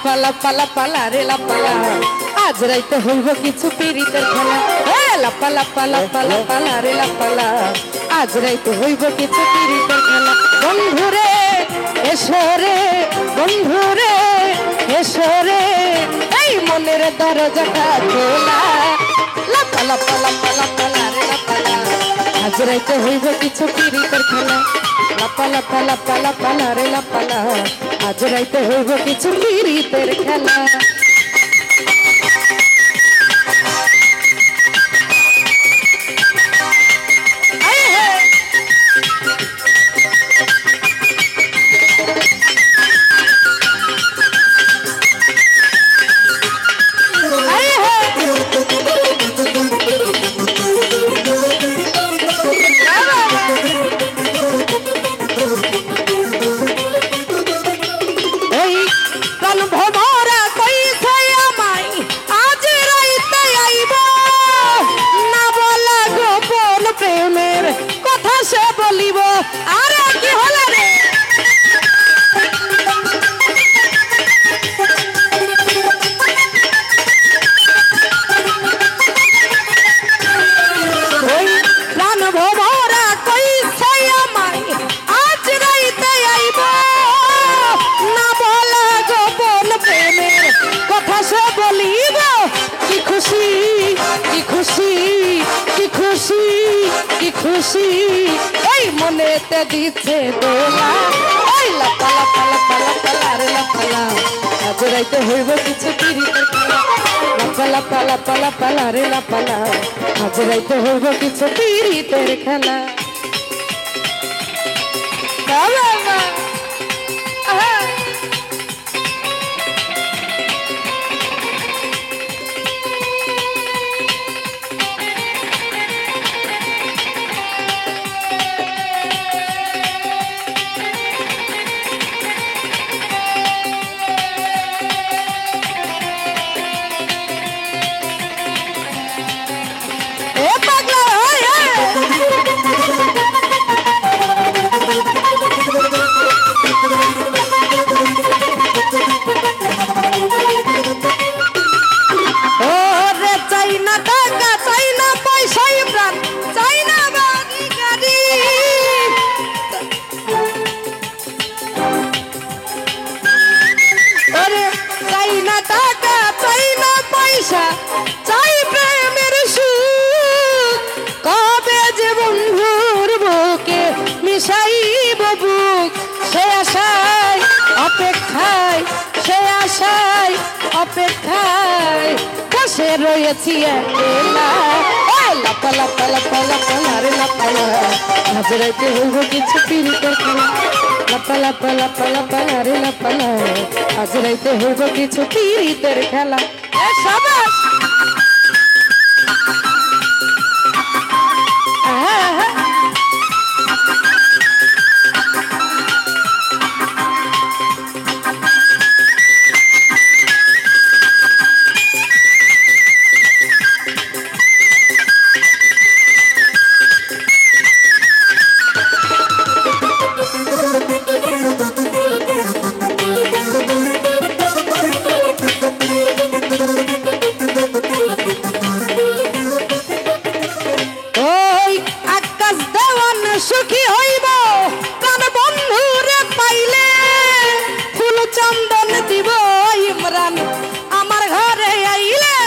পালা পালা পালা রে লাপালা আজ রাইতে হইব কিছু পীড়িতের খেলা। লাপালা পালা পালা পালা রে লাপালা আজ রাইতে হইব কিছু পীড়িতের খেলা। বন্ধুরে এসরে বন্ধুরে এসরে এই মনের দরজাটা খোলা। লাপালা পালা পালা পালা রে লাপালা আজ রাইতে হইব কিছু পীড়িতের খেলা। লাপালা পালা পালা পালা রে লাপালা আজ রাইতে হইব কিছু পীড়িতের খেলা। খুশি এই মনেতে দিচ্ছে দোলা। ওই লাপালা পালা পালা পালা রে লাপালা আজ রাইতে হইব কিছু পীড়িতের খেলা। লাপালা পালা পালা পালা রে লাপালা আজ রাইতে হইব কিছু পীড়িতের খেলা। চাই প্রেমের সুখ কবে যে বন্ধুর বুকে মিশাইব বুক সে আশায় অপেক্ষায় সে আশায় অপেক্ষায় বসে রয়েছি একলা। লাপালা পালা পালা পালা রে লাপালা আজ রাইতে হইব কিছু পীড়িতের খেলা। লাপালা পালা পালা পালা রে লাপালা আজ রাইতে হইব কিছু পীড়িতের খেলা। সাবাস সুখী হইব প্রাণ বন্ধুরে পাইলে ফুল চন্দন দিব ইমরান আমার ঘরে আইলে।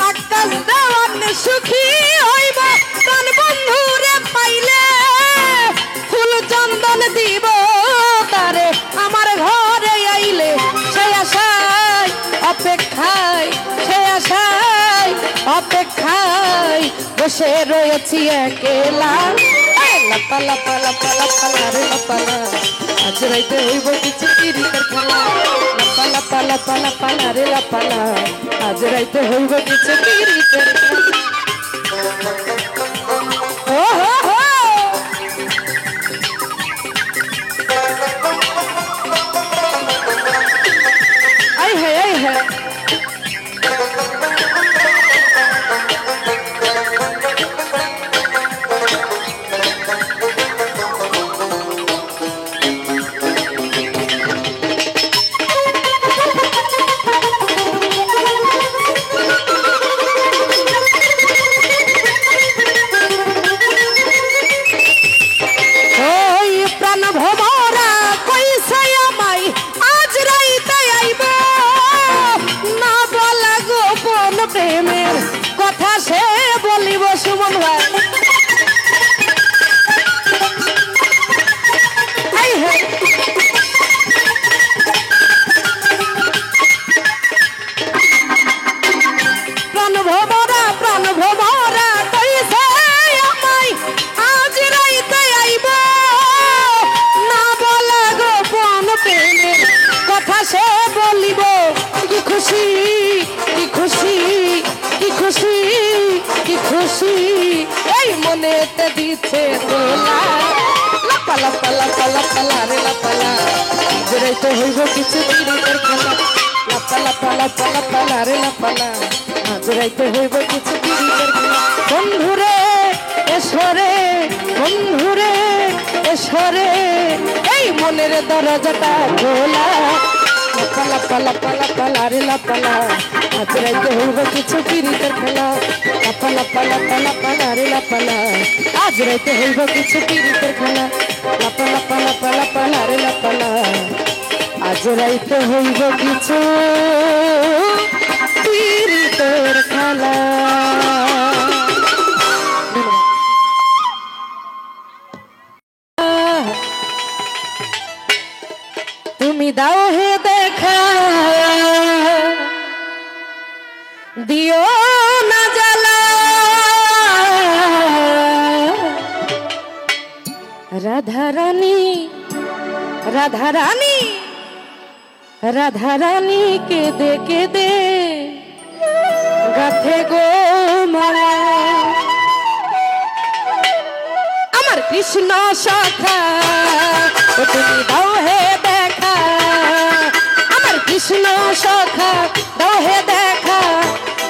আকাশ দেওয়ান সুখী হইব প্রাণ বন্ধুরে পাইলে ফুল চন্দন দিব আমার ঘরে আইলে। সে আশায় অপেক্ষায় সে আশায় অপেক্ষায় বসে রয়েছি একলা। লাপা লাপা লাপা লাপা রে লাপালা আজ রাইতে হইব কিছু পিরিতের খেলা লাপা লাপা লাপা লাপা রে লাপালা আজ রাইতে হইব কিছু পিরিতের খেলা ও হো হো আই হে আই হে প্রেমের কথা সে বলিব সুমন ভাই প্রাণ ভোমরা কইছে আমায় আজ রাইতে আইব না বলা গোপন প্রেমের কথা সে বলিব কি খুশি কি খুশি কি খুশি কি খুশি এই মনেতে দিচ্ছে দোলা লাপা লাপা লাপা লাপা রে লাপালা আজ রাইতে হইব কিছু পিরিতের খেলা লাপা লাপা লাপা লাপা রে লাপালা আজ রাইতে হইব কিছু পিরিতের খেলা বন্ধুরে এসরে বন্ধুরে এসরে এই মনের দরজাটা খোলা লাপা লাপা লাপা লাপা রে লাপালা আজ রাইতে হইব কিছু পিরিতের খেলা লাপা লাপা লাপা লাপা রে লাপালা আজ রাইতে হইব কিছু পিরিতের খেলা লাপা লাপা লাপা লাপা রে লাপালা আজ রাইতে হইব কিছু পিরিতের খেলা তুমি দাও হে দেখা দিও না জ্বালা রাধা রানী রাধা রানী রাধা রানী কেঁদে গাথে গো মালা আমার কৃষ্ণ সখা ও তুমি দাও হে দেখা আমার কৃষ্ণ সখা দাও হে দেখা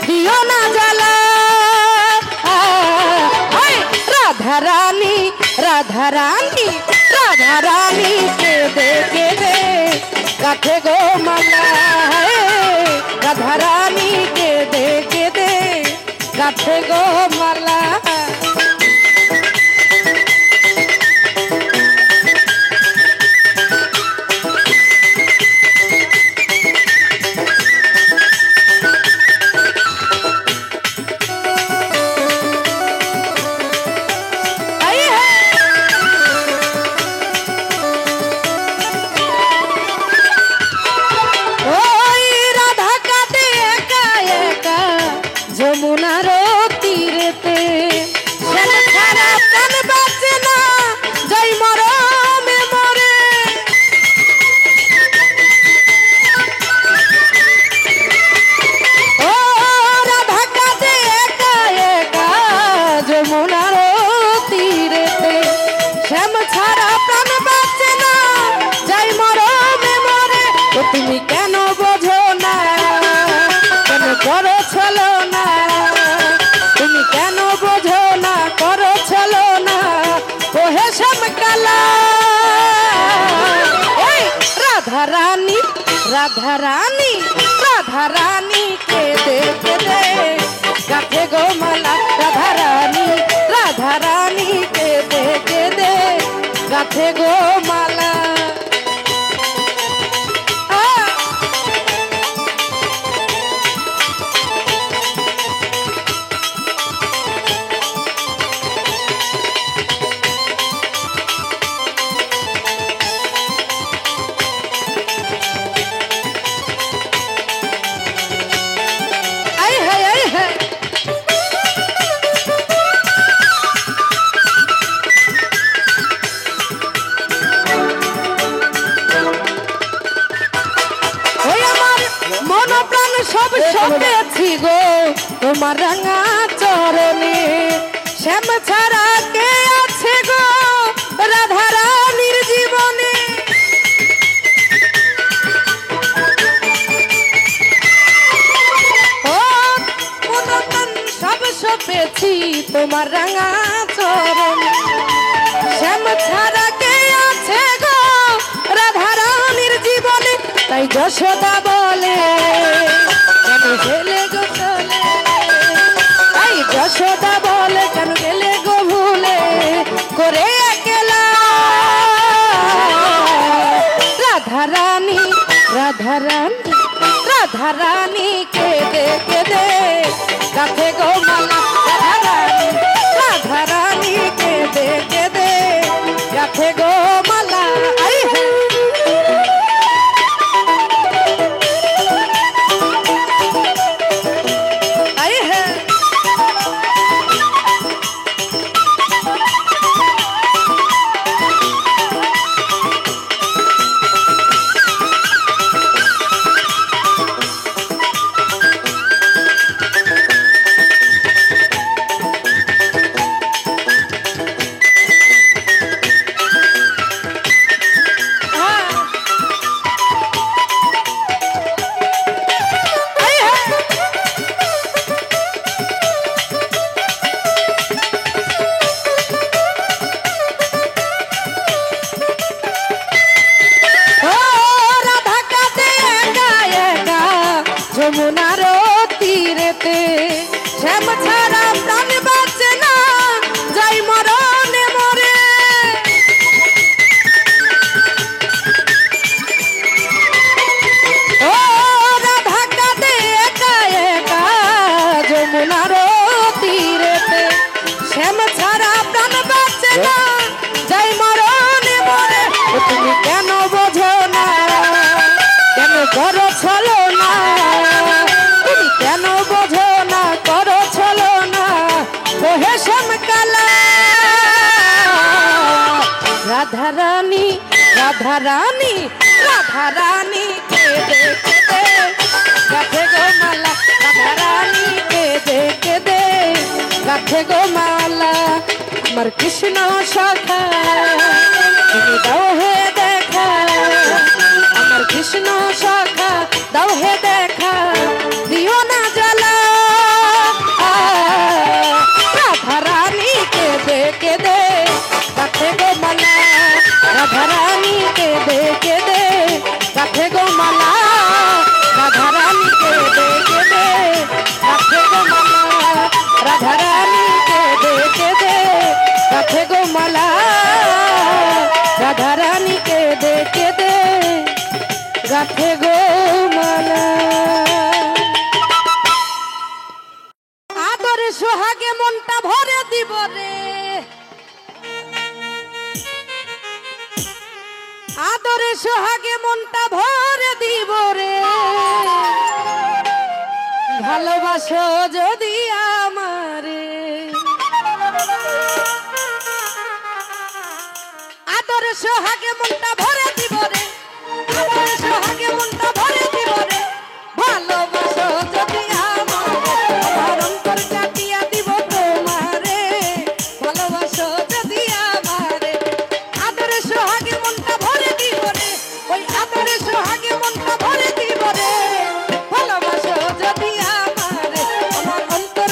দিও না জ্বালা রাধা রানী রাধা রানী রাধা রানী কেঁদে গাথে গো মালা রাধা রানী কেঁদে গাথে গো মালা যমুনার তীরেতে ছাড়া প্রাণ বাঁচে না যাই মরমে মরে ও রাধা কাঁদে একা একা যমুনার তীরেতে শ্যাম ছাড়া প্রাণ বাঁচে না যাই মরমে মরে তো তুমি কেন বোঝো না কেন করো চলো না তুমি কেন বোঝো না করো চলো না ওহে শ্যামকালা রাধা রানী রাধা রানী রাধা রানী কেঁদে গাথে গো মালা রাধা রানী কেঁদে গাথে গো মালা সব সপেছি গো তোমার রাঙা চরণে, শ্যাম ছাড়া কে আছে গো রাধা রানীর জীবনে। ও পুরাতন সব সপেছি তোমার রাঙা চরণে, শ্যাম ছাড়া কে আছে গো রাধা রানীর জীবনে। তাই যশোদা বলে কেন গেলে গো চলে, তাই যশোদা বলে কেন গেলে গো ভুলে করে একলা। রাধা রানী রাধা রানী রাধা রানী কেঁদে কেঁদে গাঁথে গো মালা। রাধা রানী রাধা রানী কেঁদে কেঁদে গাঁথে গো মালা। আই যমুনার তীরেতে, শ্যাম ছাড়া প্রাণ বাঁচে না যাই মরণে মরে। ও রাধা কাঁদে একা একা যমুনার তীরেতে, শ্যাম ছাড়া প্রাণ বাঁচে না যাই মরণে মরে। তুমি কেন বোঝো না, কেন করো ছলো না, তুমি কেন বোঝো না করো ছলো না ওহে শ্যামকালা। রাধা রানী রাধা রানী রাধা রানী কেঁদে কেঁদে গাঁথে গো মালা। রাধা রানী কেঁদে কেঁদে গাঁথে গো মালা। আমার কৃষ্ণ সখা তুমি দাও হে দেখা, আমার কৃষ্ণ সখা দাও হে দেখা, দিও না জ্বালা। রাধা রানী কেঁদে কেঁদে গাঁথে গো মালা। রাধা রানী কেঁদে কেঁদে গাঁথে গো মালা। রাধা রানী কেঁদে কেঁদে গাঁথে গো মালা। রাধা রানী কেঁদে কেঁদে গাঁথে গো মালা। রাধা রানী কেঁদে কেঁদে গাঁথে গো মালা। আদরে সোহাগে মনটা ভরে দিব রে, আদরে সোহাগে মনটা ভরে দিব রে। ভালোবাসো যদি আমারে, আদরে সোহাগে মনটা ভরে দিব রে, আদরে সোহাগে মনটা ভরে দিব রে। ভালোবাসো যদি আমারে, আমার অন্তর কাটিয়া দিব তোমারে। ভালোবাসো যদি আমারে, আদরে সোহাগে মনটা ভরে দিব রে, ওই আদরে সোহাগে মনটা ভরে দিব রে। ভালোবাসো যদি আমারে, আমার অন্তর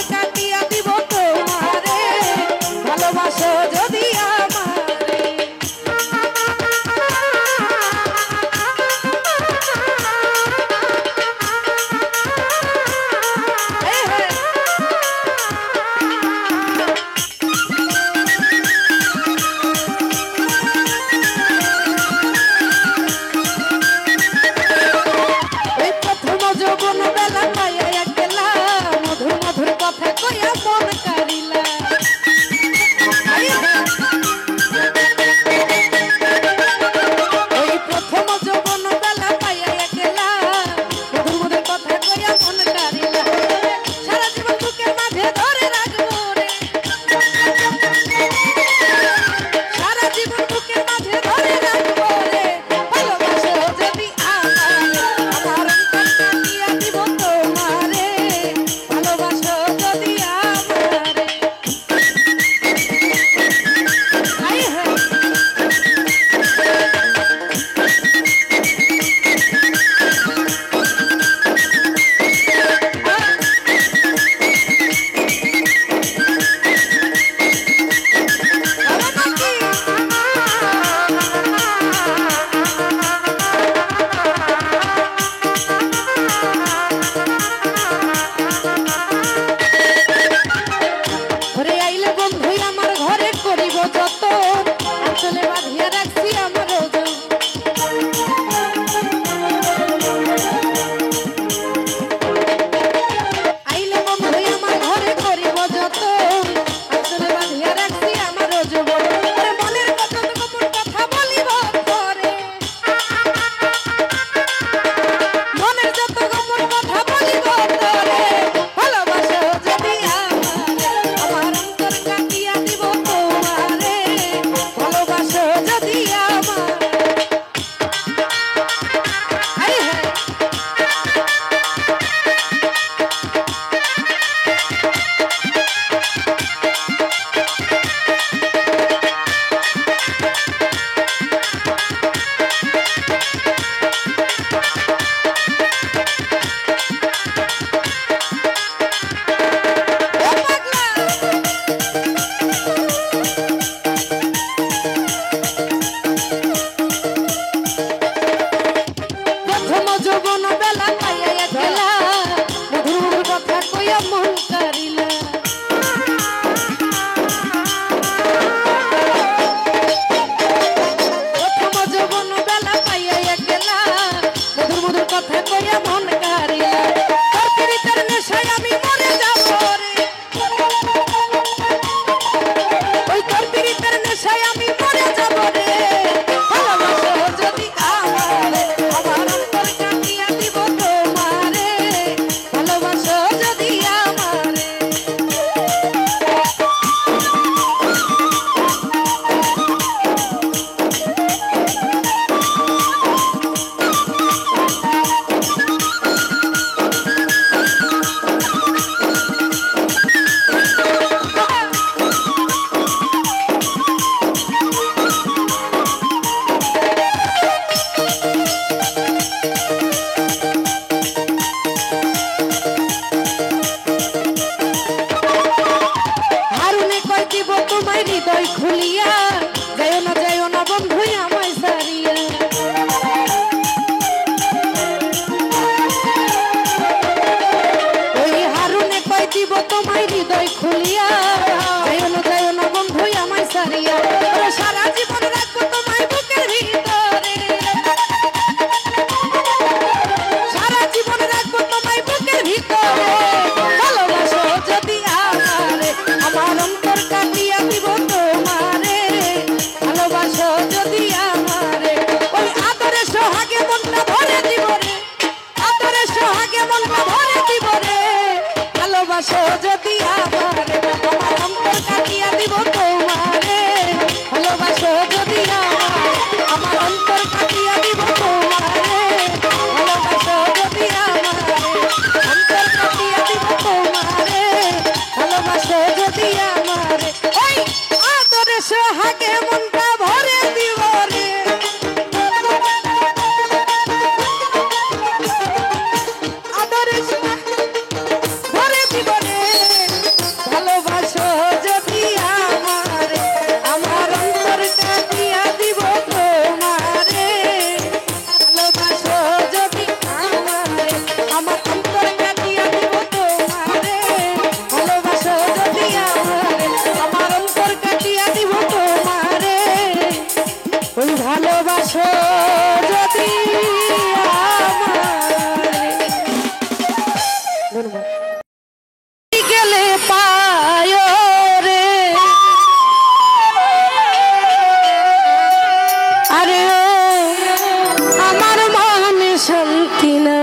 শান্তি না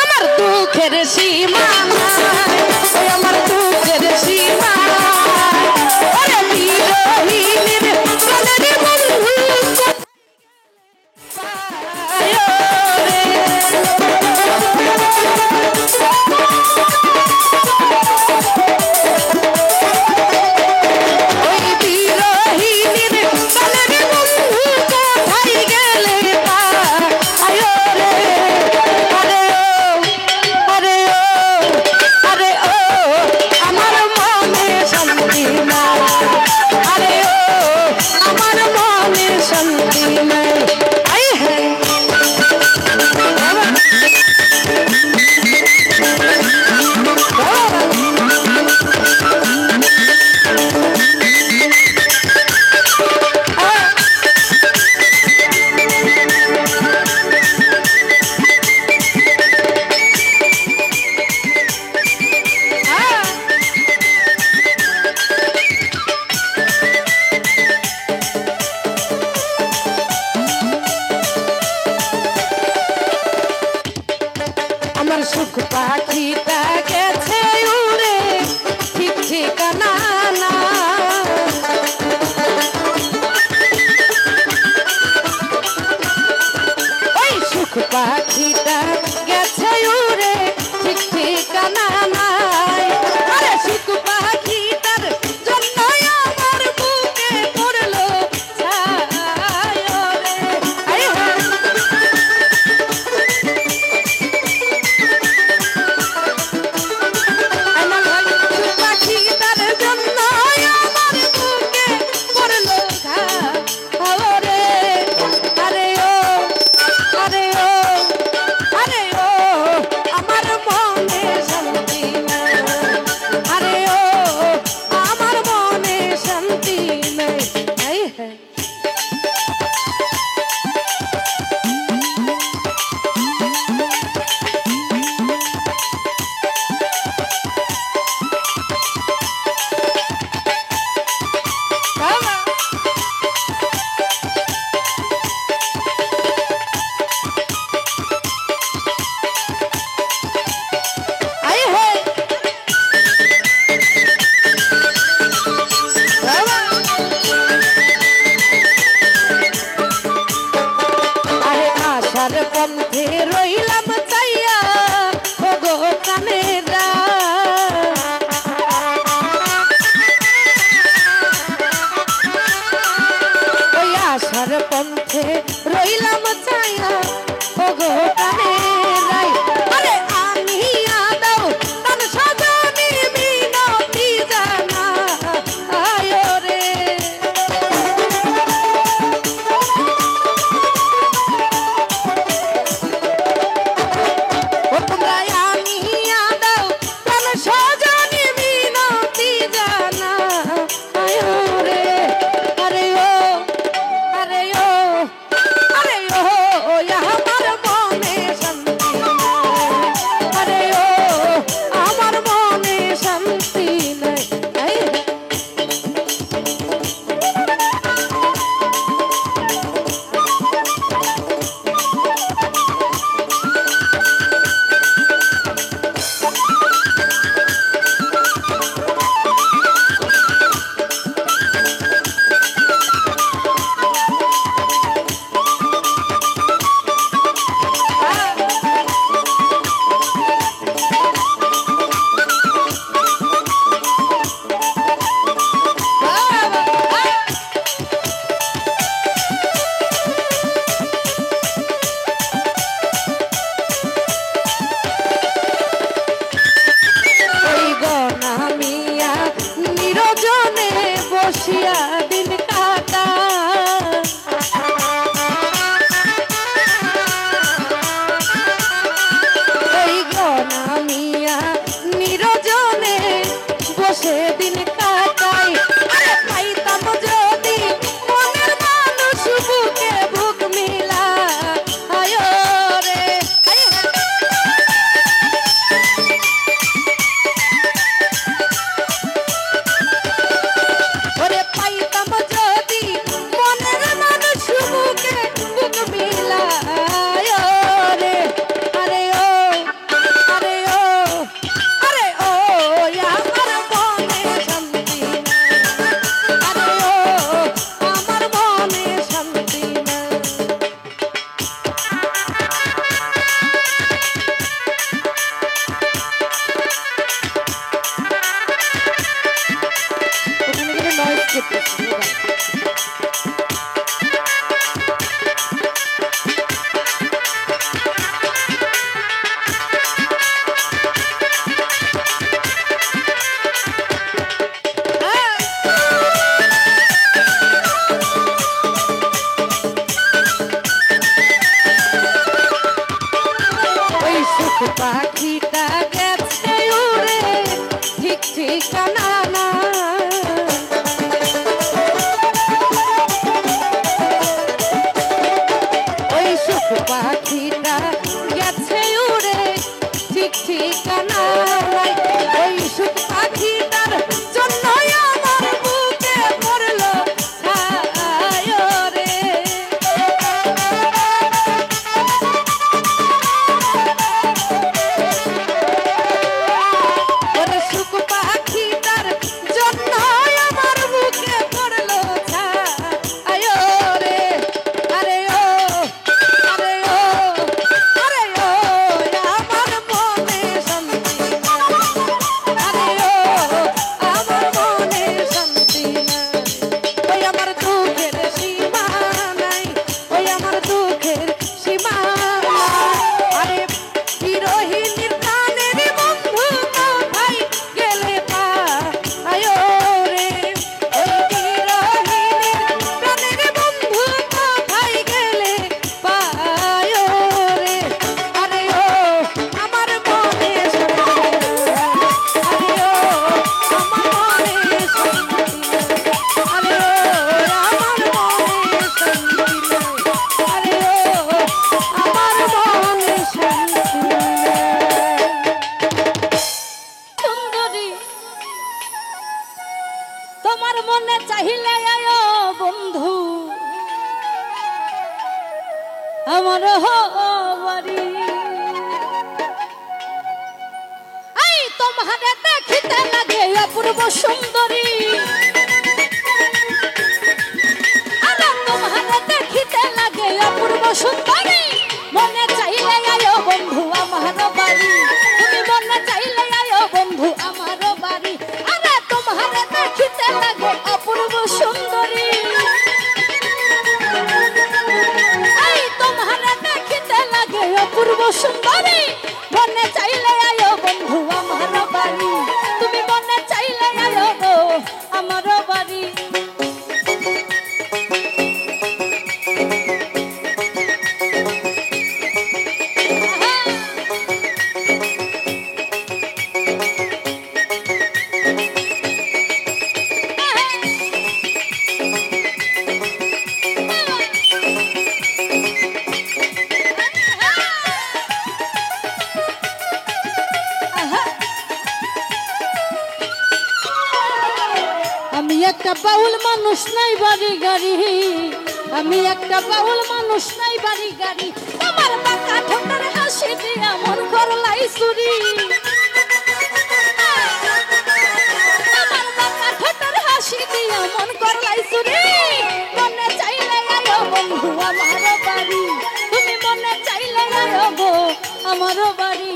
আমার দুঃখের সীমা নাই ওই আমার দুঃখের সীমা ওরে বিরহীনের প্রাণের বন্ধু সুখ পাখিটা গেছে উড়ে ঠিক ঠিকানা না ওই সুখ পাখিটা গেছে উড়ে ঠিক ঠিকানা নাই আরে সুখ পাখিটার জন্য আমার বুকে পড়লো ছায় রে পন্থে রইলাম চাইয়া ও গো কানেরা ওই আশার পন্থে রইলাম চাইয়া ও গো কানেরাই আরে আমি আদাও তার সজনী মিনতি জানা আয় রে সুখ পাখিটা গেছে উড়ে ঠিক ঠিকানা নাই। ওই সুখ পাখিটার জন্যই আমার বুকে পড়লো ছায় রে। ওরে সুখ পাখিটার জন্যই আমার বুকে পড়লো ছায় রে। আরে ও আরে ও আরে ও আমার মনে শান্তি নাই। আরে ও আমার মনে শান্তি নাই। ওই আমার দুঃখের সীমা নাই। ওই আমার দুঃখের সীমা নাই। আরে বিরহিনীর প্রাণের বন্ধু কোথায় গেলে পায় রে। ওই বিরহিনীর প্রাণের বন্ধু কোথায় গেলে পায় রে। আরে ও আমার মনে শান্তি নাই। আরে ও আমার মনে শান্তি নাই। আরে ও আমার মনে শান্তি নাই। আরে ও আমার মনে শান্তি নাই। সুন্দরী তোমার মনে চাহিলে আয়ো বন্ধু আমার বাড়ি। এই তোমারে দেখিতে লাগে অপূর্ব সুন্দরী। আরে তোমারে দেখিতে লাগে অপূর্ব সুন্দরী। মনে চাইলে আয়ো বন্ধু আমার বাড়ি। তুমি মনে চাইলে আয়ো বন্ধু আমার বাড়ি। আরে তোমারে দেখিতে লাগে অপূর্ব সুন্দরী। এই তোমারে দেখিতে লাগে অপূর্ব সুন্দরী। মনে চাইলে আয়ো বন্ধু আমার বাড়ি। তুমি মনে চাইলে আয়ো গো আমার বাড়ি। আমি একটা বাউল মানুষ নাই বাড়ি গাড়ি। আমি একটা বাউল মানুষ নাই বাড়ি গাড়ি। তোমার বাঁকা ঠোঁটের হাসি দিয়া মন করলাই চুরি। তোমার বাঁকা ঠোঁটের হাসি দিয়া মন করলাই চুরি। মনে চাইলে আয়ো বন্ধু আমার বাড়ি। তুমি মনে চাইলে আয়ো গো আমার বাড়ি।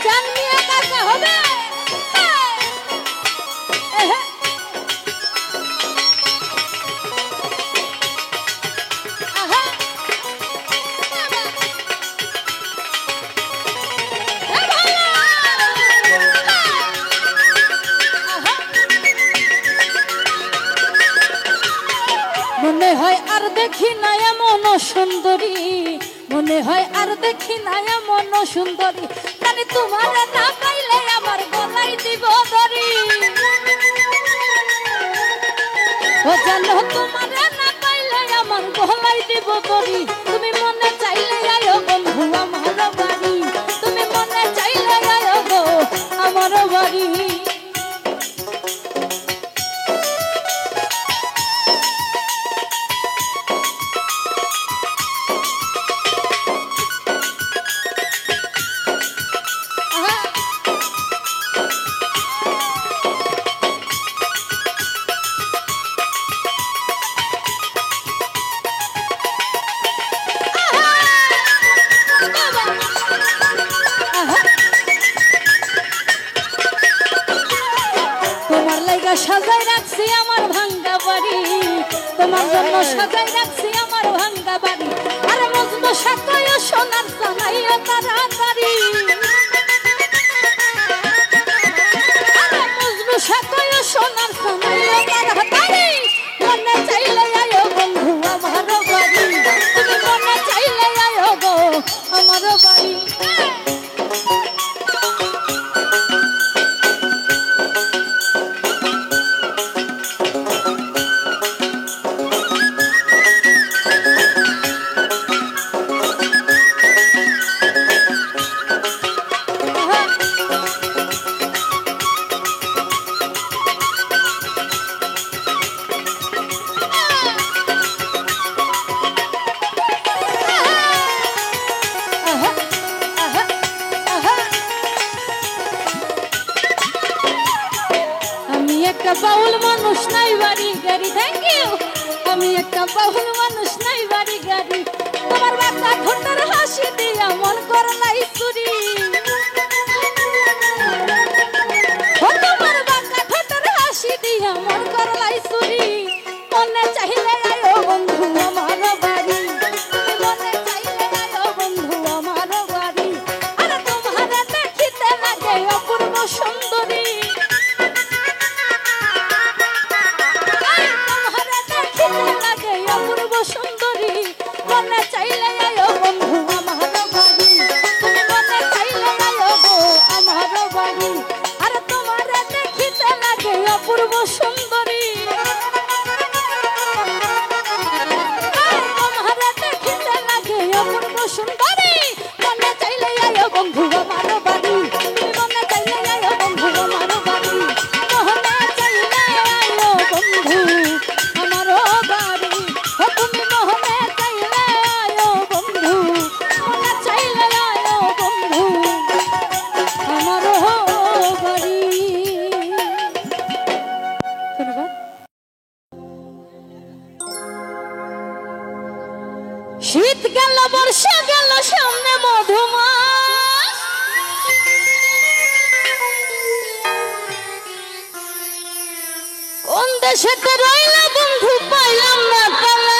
জানমিয়া কাকা হবে। আহা মনে হয় আর দেখি না এমন সুন্দরী। মনে হয় আর দেখি না এমন সুন্দরী। জানি তোমার না পাইলে আমার গলাই দিব দড়ি। ও জানো তোমার না পাইলে আমার গলাই দিব দড়ি। তুমি মনে চাইলে আয়ো বন্ধু আমার বাড়ি। তুমি মনে চাইলে আয়ো গো আমার বাড়ি। সাজাই রাখছি আমার ভাঙ্গা বাড়ি। তোমার জন্য সাজাই রাখছি আমার ভাঙ্গা বাড়ি। আরে মজনু সাকায় সোনার সানাইয়া তাড়াতাড়ি। আরে মজনু সাকায় সোনার সানাইয়া তাড়াতাড়ি। মনে চাইলে আয়ো বন্ধু আমার বাড়ি। তুমি মনে চাইলে আয়ো গো আমার বাড়ি। একটা বাউল মানুষ নাই বাড়ি গাড়ি। Thank you. আমি একটা বাউল মানুষ নাই বাড়ি গাড়ি। তোমার বাঁকা ঠোঁটের হাসি দিয়া মন করলাই চুরি। তোমার বাঁকা ঠোঁটের হাসি দিয়া মন করলাই চুরি। মনে চাইলে আয়ো বন্ধু আমার বাড়ি। মনে চাইলে আয়ো বন্ধু আমার বাড়ি। আর তোমারে দেখিতে লাগে অপূর্ব সুন্দরী। তোমারে দেখিতে লাগে অপূর্ব সুন্দরী। মনে চাইলে আয়ো বন্ধু আমার বাড়ি। মনে চাইলে আয়ো গো আমার বাড়ি। আর তোমারে দেখিতে লাগে অপূর্ব সুন্দরী। তোমারে দেখিতে লাগে অপূর্ব সুন্দরী। মনে চাইলে আয়ো বন্ধু আমার বাড়ি। মনে চাইলে আয়ো বন্ধু আমার বাড়ি। মনে চাইলে আয়ো বন্ধু আমার বাড়ি। তুমি মনে চাইলে আয়ো বন্ধু। মনে চাইলে আয়ো বন্ধু আমার বাড়ি। ধন্যবাদ। শীত গেল বর্ষা গেল সামনে মধুমাস। কোন দেশেতে রইলা বন্ধু পাইলাম না তালা।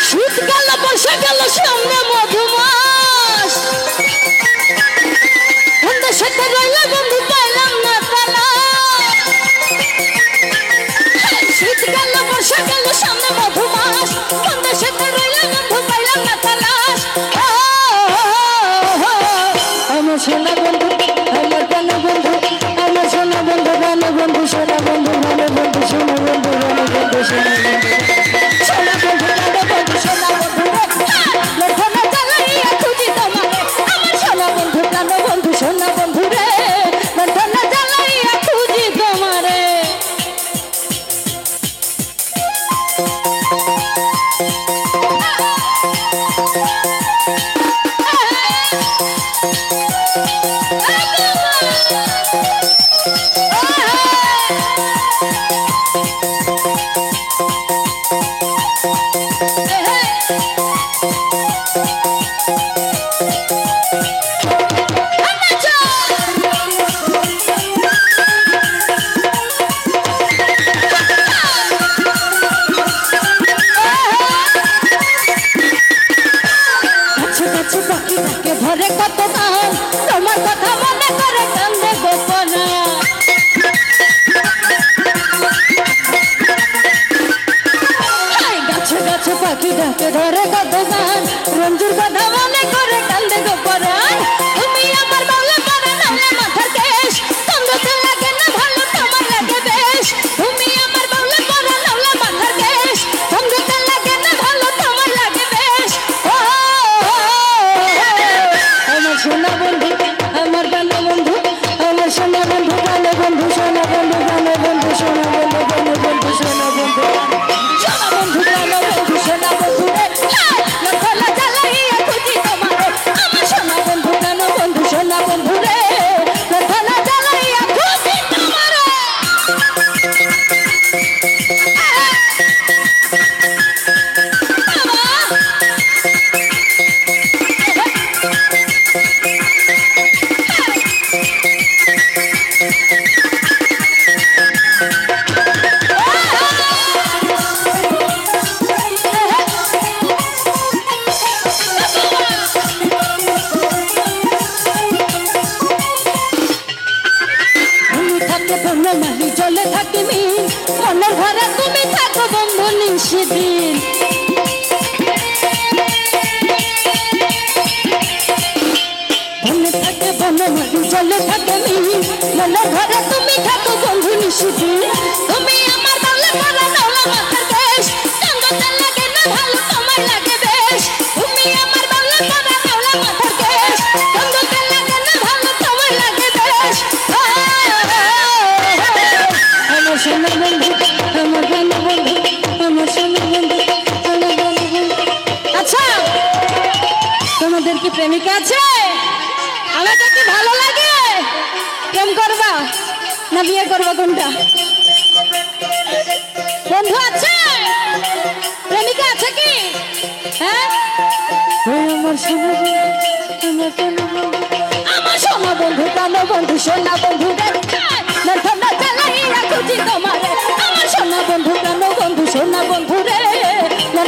শীত গেল বর্ষা গেল সামনে মধুমাস। কোন দেশেতে রইলা বন্ধু পাইলাম না তালা। শীত গেল বর্ষা গেল সামনে মধুমাস। কোন দেশেতে রইলা বন্ধু পাইলাম না তালাশ। আমার সোনা বন্ধু আমার প্রাণ বন্ধু। আমার সোনা বন্ধু প্রাণ বন্ধু সোনা বন্ধু প্রাণ বন্ধু সোনা বন্ধু প্রাণ বন্ধু সোনা বন্ধু সোনা বন্ধু প্রাণ বন্ধু সোনা বন্ধু রে লক্ষণ জ্বালাইয়া খুঁজি তোমারে। আমার সোনা বন্ধু প্রাণ বন্ধু সোনা বন্ধু রে লক্ষণ জ্বালাইয়া খুঁজি তোমারে। ধরে কত গান তোমার কথা মনে করে কান্দে গোপনা। গাছে গাছে পাখি ডাকে ধরে কত গান রঞ্জুর কথা মনে করে কান্দে গোপনা। তুমি আমার বাউলে পরে নামলে মাথার কেশ। সঙ্গতে লাগে না ভালো তোমার লাগে বেশ। তুমি আমার বাউলে পরে নামলে মাথার কেশ। সঙ্গতে লাগে না ভালো তোমার লাগে বেশ। আমার সোনা বন্ধু আমার প্রাণ বন্ধু। আমার সোনা বন্ধু প্রাণ বন্ধু সোনা বন্ধু প্রাণ বন্ধু সোনা বন্ধু প্রাণ বন্ধু সোনা বন্ধু সোনা বন্ধু প্রাণ বন্ধু সোনা বন্ধু রে লক্ষণ জ্বালাইয়া খুঁজি তোমারে। আমার সোনা বন্ধু প্রাণ বন্ধু সোনা বন্ধু রে লক্ষণ জ্বালাইয়া খুঁজি তোমারে। মালি জলে থাকি মিন মনের ঘরে তুমি থাকো বন্ধু নিশিদিন। মনে থাকে মিল মনে ঘরে তুমি থাকো বন্ধু নিশিদিন তুমি আমার বাউলে পরা নওলা মাথার দেশ কান্দতে লাগে না ভালো তোমায় লাগে বেশ তুমি আমার বাউলে পরা নওলা মাথার দেশ কান্দতে লাগে না ভালো তোমায় লাগে বেশ আমার সোনা বন্ধু আমার প্রাণ বন্ধু আমার সোনা বন্ধু আমার প্রাণ বন্ধু। আচ্ছা তোমাদের কি প্রেমিকা আছে? আমাকে কি ভালো লাগে? প্রেম করবা না বিয়ে করবা কোনটা? বন্ধু আছে? প্রেমিকা আছে কি? হ্যাঁ আমার সোনা বন্ধু আমার প্রাণ বন্ধু আমার সোনা বন্ধু প্রাণ বন্ধু সোনা বন্ধু রে ঠান্ডা জ্বালাইয়া খুঁজি তোমারে আমার সোনা বন্ধু প্রাণ বন্ধু সোনা বন্ধু রে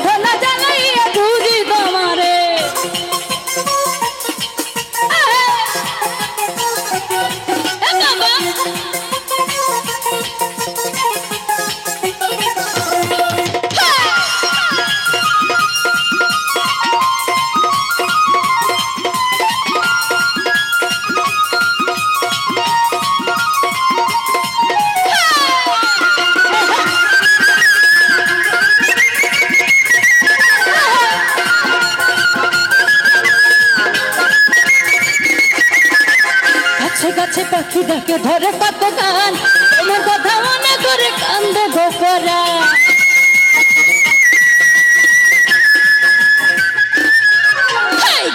ঠান্ডা জ্বালাইয়া খুঁজি তোমারে গাছে পাখি ডাকে ধরে কত গান তোমার কথা মনে করে কান্দে গোপরা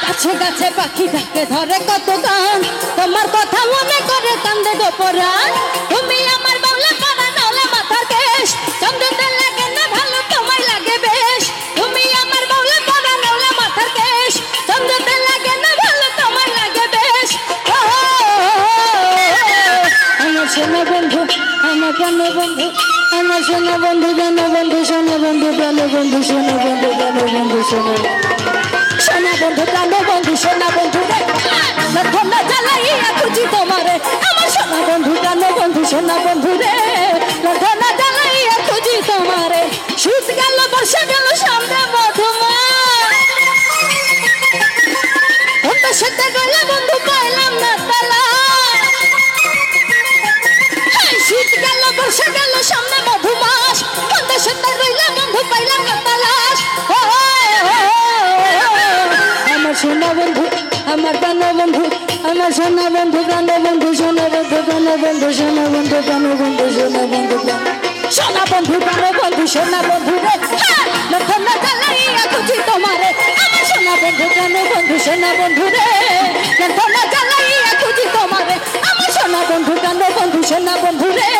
গাছে গাছে পাখি ডাকে ধরে কত গান তোমার কথা মনে করে কান্দে গোপরা তুমি আমার বাউলা পরা নওলা মাথার কেশ চন্দ্রতে লাগে না ভালো তোমায় লাগে বেশ তুমি আমার বাউলা পরা নওলা মাথার কেশ চন্দ্রতে লাগে না ভালো তোমায় লাগে বেশ আমার সোনা বন্ধু আমার প্রাণ বন্ধু আমার সোনা বন্ধু প্রাণ বন্ধু সোনা বন্ধু প্রাণ বন্ধু সোনা বন্ধু প্রাণ বন্ধু সোনা সোনা বন্ধু প্রাণ বন্ধু সোনা বন্ধু রে লক্ষণ জ্বালাইয়া খুঁজি তোমারে আমার সোনা বন্ধু প্রাণ বন্ধু সোনা বন্ধু রে লক্ষণ জ্বালাইয়া খুঁজি তোমারে শীত গেল বর্ষা গেল সামনে মধুমাস বন্ধু সাথে গেলে বন্ধু পাইলাম না তালা শীত গেল বর্ষা গেল সামনে মধুমাস বন্ধু সাথে রইলে বন্ধু পাইলাম না তালাশ আমার সোনা বন্ধু আমার প্রাণ বন্ধু আমার সোনা বন্ধু প্রাণ বন্ধু সোনা বন্ধু প্রাণ বন্ধু সোনা বন্ধু প্রাণ বন্ধু সোনা বন্ধু সোনা বন্ধু প্রাণ বন্ধু সোনা বন্ধু রে লক্ষণ জ্বালাইয়া খুঁজি তোমারে আমার সোনা বন্ধু প্রাণ বন্ধু সোনা বন্ধু রে লক্ষণ জ্বালাইয়া খুঁজি তোমারে আমার সোনা বন্ধু প্রাণ বন্ধু সোনা বন্ধু রে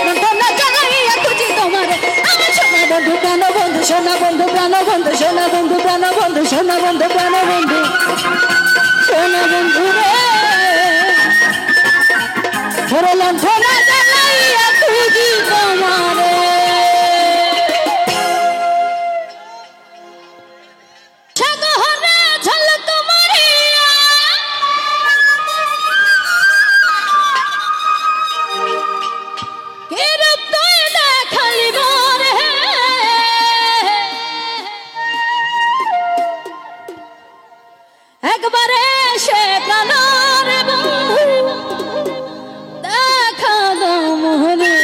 লক্ষণ জ্বালাইয়া খুঁজি তোমারে আমার সোনা বন্ধু প্রাণ বন্ধু সোনা বন্ধু প্রাণ বন্ধু সোনা বন্ধু প্রাণ বন্ধু সোনা বন্ধু প্রাণ বন্ধু সোনা বন্ধু রে ধরে লক্ষণ জ্বালাইয়া খুঁজি তোমারে একবারে সে প্রাণের বন্ধু দেখা দাও মোহনে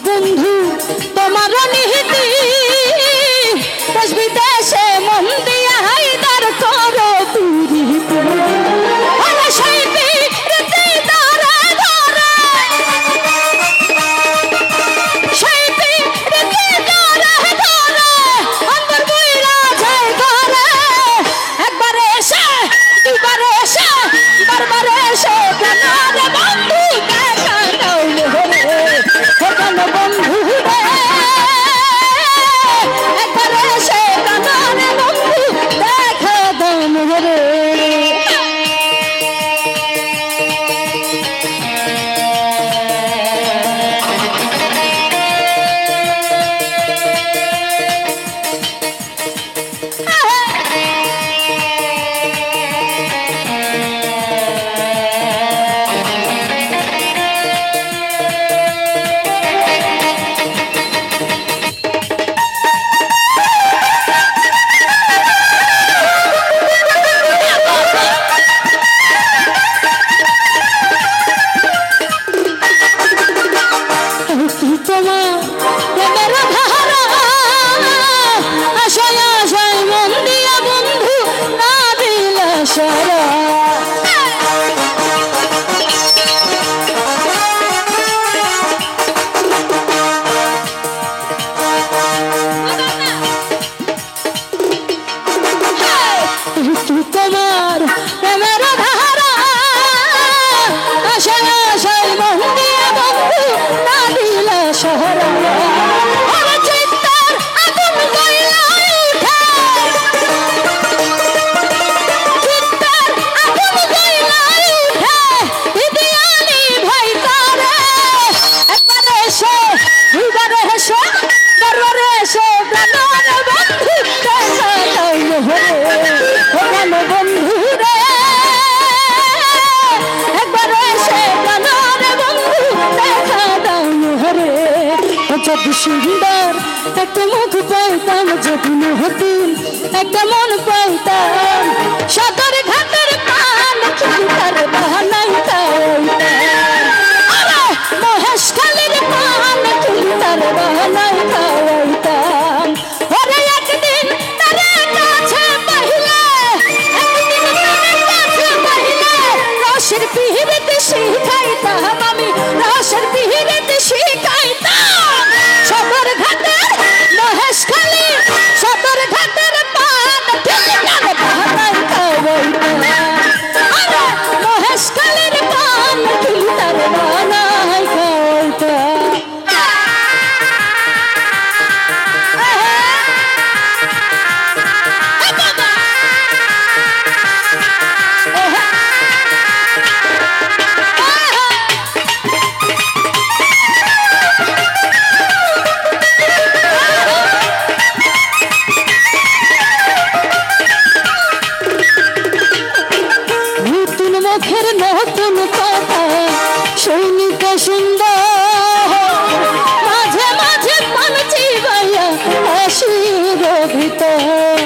বন্ধু তোমার নিহিতি দেশ বিদেশে মন দিয়া হাইদার করো পিরিতি ওরে সেই পিরিতি ধরে ধরে সেই পিরিতি ধরে ধরে অন্তর বুইরা যায় ঘরে একবার এসে দুবার এসে বারবার এসে কেন রে বন্ধু দেখা দাও রে কেন বন্ধু রে একবার এসে কেন রে বন্ধু দেখা দাও রে তোমার প্রেমের ধারা আশায় আশায় মন দিয়া বন্ধু না দিলে শহরা যদি সুন্দর একটা মুখ পাইতাম যদি নতুন একটা মন পাইতাম সদর ঘাটের পান চিন্তার বাহানাই খাওয়াইতাম মহেশখালীর পান চিন্তার বাহানাই খাওয়াইতাম ওরে একদিন তারে কাছে পাইলে একদিন তারে কাছে পাইলে রসের পিহিরিতে শিখাইতাম আমি রসের পিহিরিতে শিখাইতাম সদর ঘাটের মহেশখালী সদর ঘাটের পান চিন্তার বাহানাই খাওয়াইতাম আরে মহেশখালীর পান চিন্তার বাহানাই খাওয়াইতাম নতুন মুখের নতুন কথা সৈনিক সুন্দর মাঝে মাঝে মানছি ভাইয়া হাসির ভিতর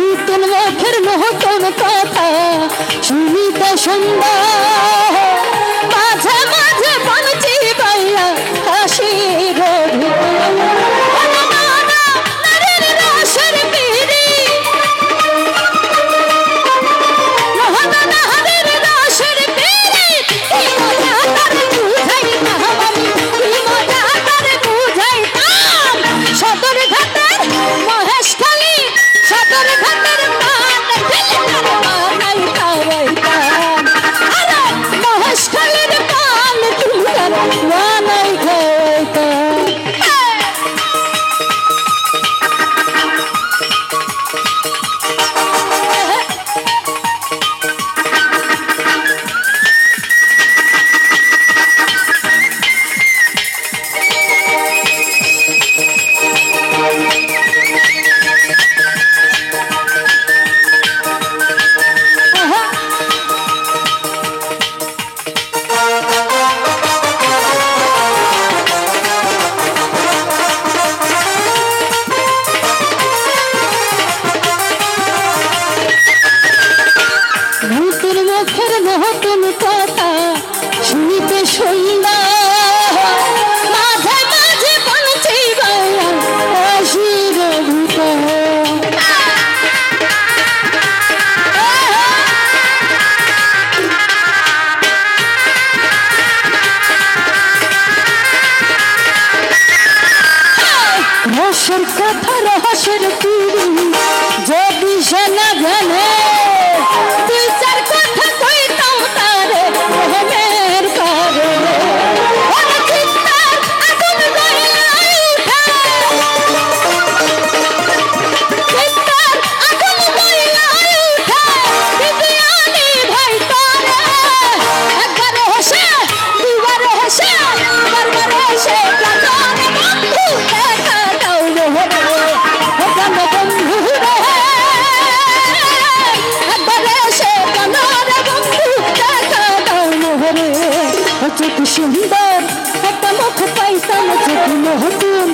নতুন মুখের নতুন কথা সৈনিক সুন্দর মাঝে মাঝে বলছি ভাইয়া হাসির রসের পিড়ি রসের পিড়ি কি মজা তার বুঝাইতাম আমি কি মজা তার বুঝাইতাম সদর ঘাটের মহেশখালী সদর ঘাটের পান ফেলে তার বানাই খাওয়াইতাম কথা রহস্যের পিড়ি যদি সে না জানে দুই চার কথা কইতাম তারে প্রেমের কারণে ওরে চিন্তার আগুন জ্বলাই উঠে চিন্তার আগুন জ্বলাই উঠে বিপিয়ানি ভাই তারে একবার হেসে দুবার হেসে বারবার হেসে প্রাণ বন্ধু দেখা দাও রে প্রাণ বন্ধু রে একবার হেসে প্রাণ বন্ধু দেখা দাও রে যদি সুন্দর একটা মুখ পাইতাম যদি নতুন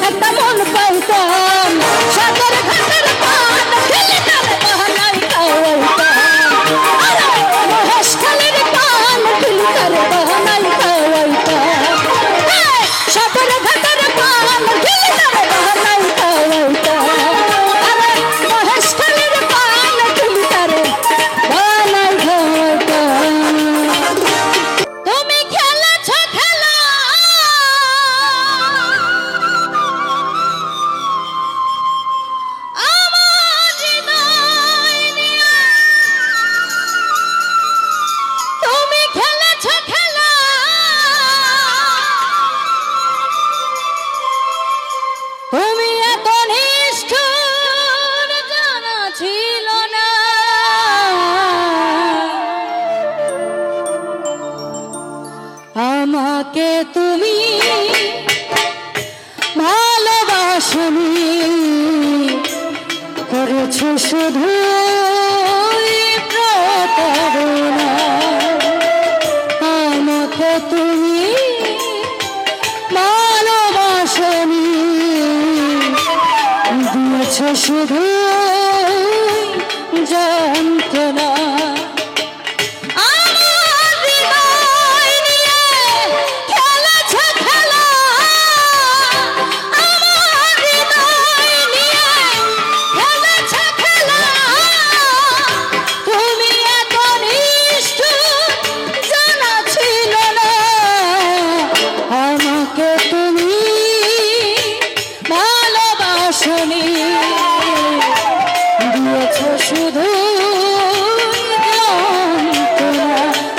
একটা মন পাইতাম সাগর ঘাটের পান খেলে তারে বাহানাই খাওয়াইতাম আরে মহেশখালীর পান খেলে তারে বাহানাই খাওয়াইতাম সাগর ঘাটের পান খেলে তারে বাহানাই খাওয়াইতাম আরে মহেশখালীর পান খেলে তারে বাহানাই খাওয়াইতাম তুমি খেলেছ খেলা আমার হৃদয় নিয়ে তুমি খেলেছ খেলা তুমি এত নিষ্ঠুর জানা ছিল না আমাকে তুমি ভালোবাসনি করেছো শুধু প্রতারণা আমাকে তুমি ভালোবাসনি দিয়েছো শুধু যন্ত্রণা আমার হৃদয় নিয়ে খেলেছ খেলা আমার হৃদয় নিয়ে খেলেছ খেলা তুমি এত নিষ্ঠুর জানা ছিল না আমাকে তুমি ভালোবাসনি দিয়েছ শুধু যন্ত্রণা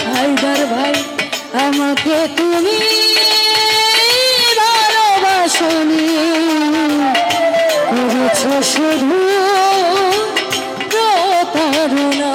হায়দার ভাই আমাকে তুমি ভালোবাসনি করেছ শুধু প্রতারণা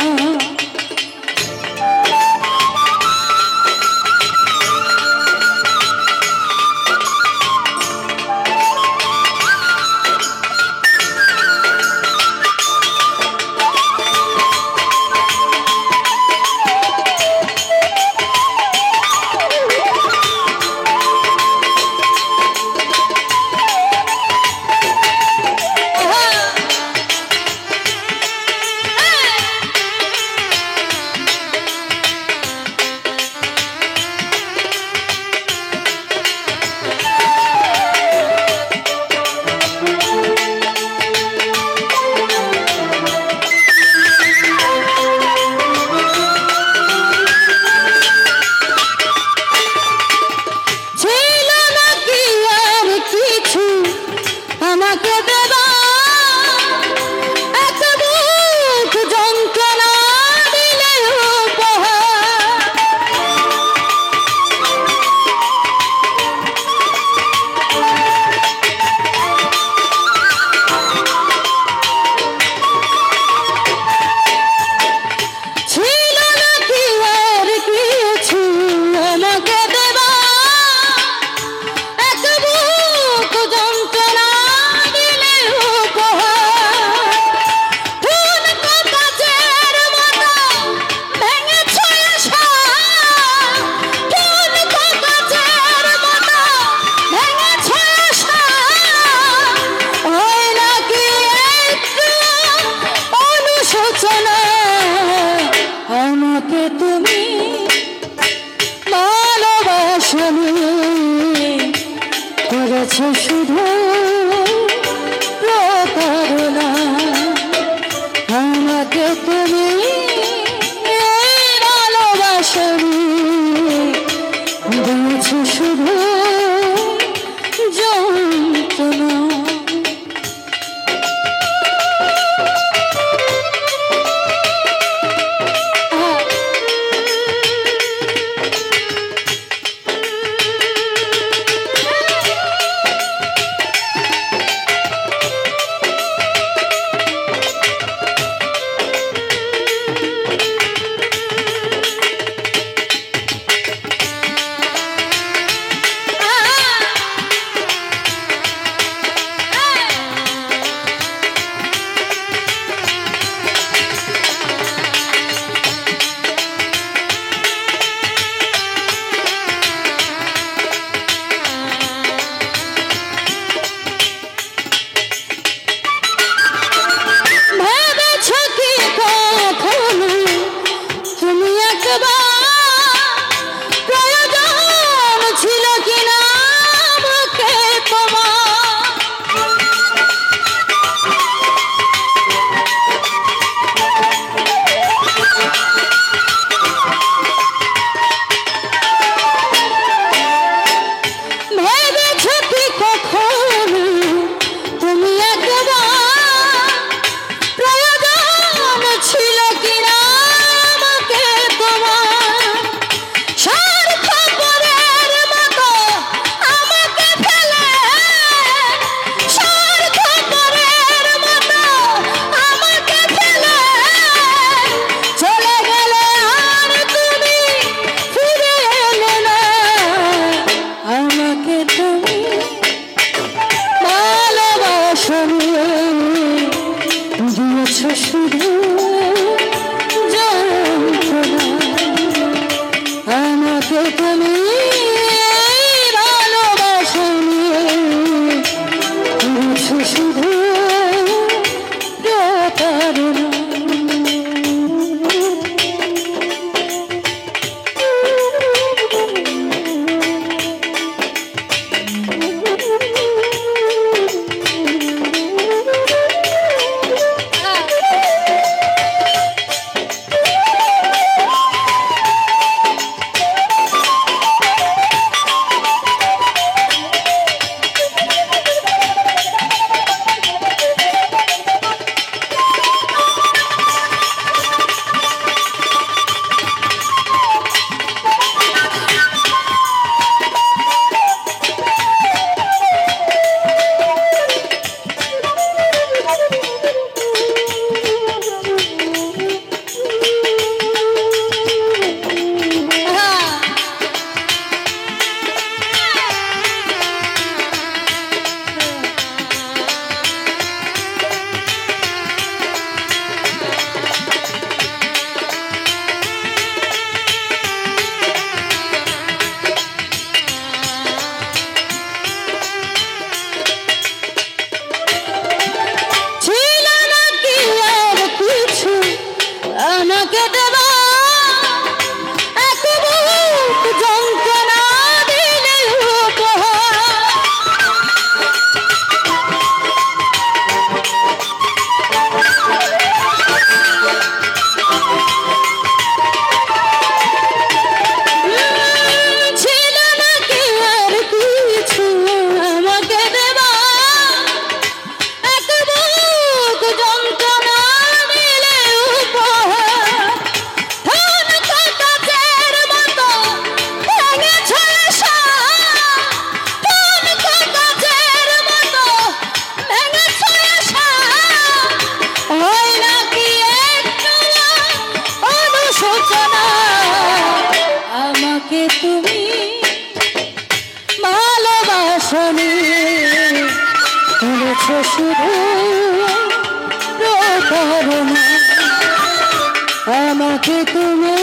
আমাকে তুমি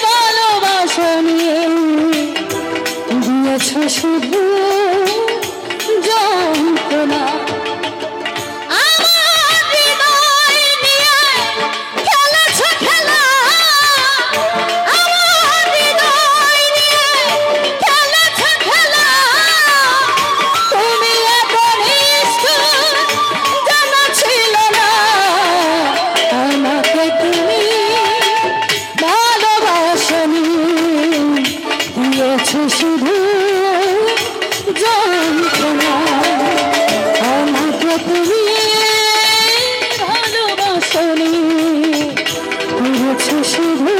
ভালোবাসনি দিয়েছ শুধু যন্ত্রণা আমার হৃদয় নিয়ে খেলেছ খেলা, আমার হৃদয় নিয়ে খেলেছ খেলা। তুমি এত নিষ্ঠুর জানা ছিল না আমাকে তুমি ভালোবাসনি দিয়েছ শুধু যন্ত্রণা আমাকে তুমি ভালোবাসনি দিয়েছ শুধু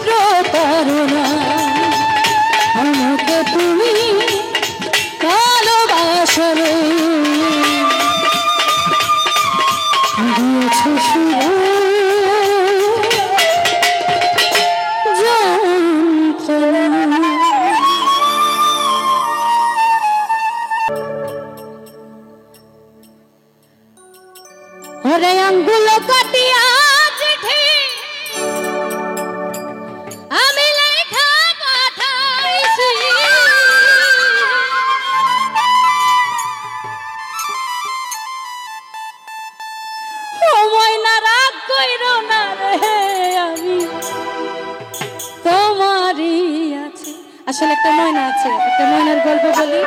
প্রতারণা আমাকে তুমি ভালোবাসনি দিয়েছ শুধু যন্ত্রণা। ওরে আঙ্গুল কাটিয়া চিঠি আমি লেখা পাঠাইছি, ও ময়না রাগ কইরো না রে, আমি তোমারই আছি। আসলে একটা ময়না আছে, একটা ময়নার গল্প বলি।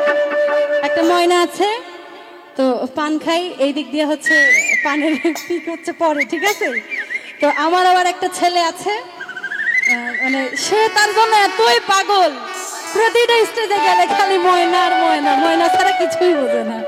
একটা ময়না আছে, তো পান খাই, এই দিক দিয়ে হচ্ছে পানের পিক হচ্ছে পরে, ঠিক আছে। তো আমার আবার একটা ছেলে আছে, মানে সে তার জন্য এতই পাগল, প্রতিটা স্টেজে গেলে খালি ময়না আর ময়না, ময়না ছাড়া কিছুই বোঝে না।